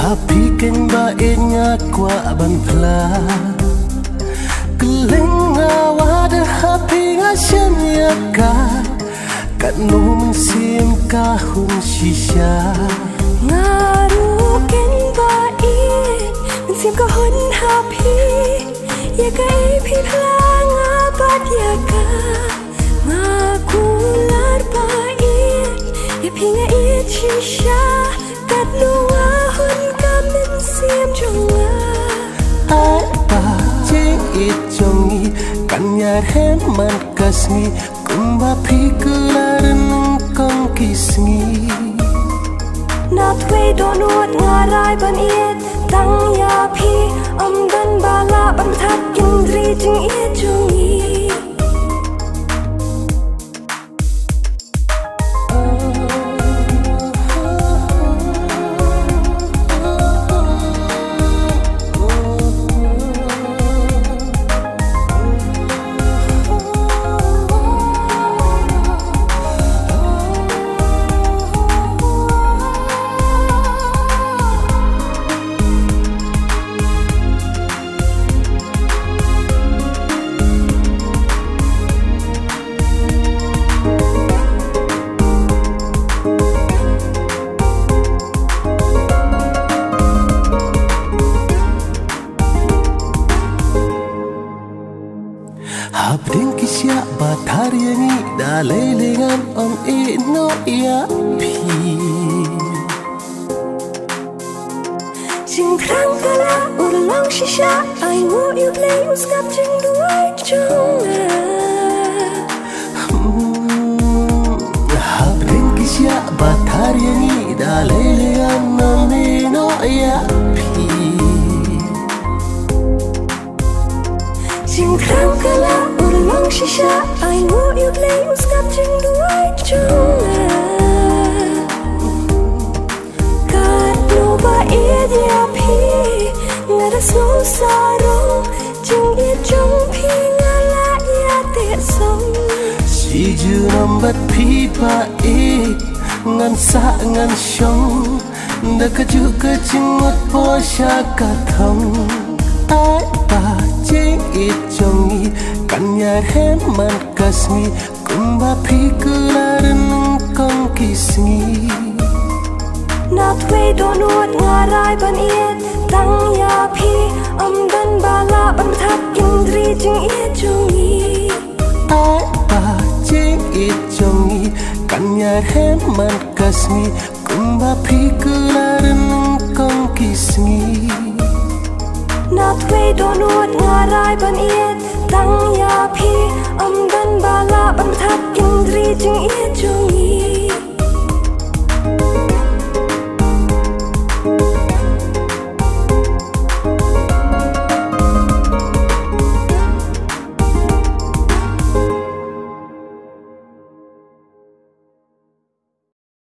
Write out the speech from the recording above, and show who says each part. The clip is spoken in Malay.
Speaker 1: Happy keng baiknya kwa bantla Keleng ngawada happy ngasyan yaka Kat num sim kahun shisha
Speaker 2: Ngaru keng baik Mensim kahun happy Yaka ipi pelang abat yaka Ngakular baik Yapi ngait shisha Kat num
Speaker 1: Kanyar man kasni kumba pikularan kong kisni
Speaker 2: Natwe donut ngarai ban it tang ya pi dan bala ban thak kindri jing it jungi
Speaker 1: Habding kisya batar yangi dalelingan om ino ya pi
Speaker 2: Sing krang kala ulang shisha I want you play uskap jing duai chunga
Speaker 1: Habding kisya batar yangi dalelingan om ino ya pi
Speaker 2: Sing krang kala ulang shisha I want you play uskap jing duai chunga Kat no ba ya pi ngada slow sarong jing it jong pi ngala ya te song
Speaker 1: Si ju nambat pi pa ngan sa ngan shong da ka ju ka chingot po sha ka thong ai pa jing it jongi kanyar man kasni kumba pikularan kong kisni
Speaker 2: Natwe donut ngarai ban it tang ya pi dan bala ban thak kindri jing it jungi
Speaker 1: ai pa jing it jongi kanyar man kasni kumba pikularan kong kisni
Speaker 2: Natwe donut ngarai ban it tang ya pi dan bala ban thak kindri jing it jungi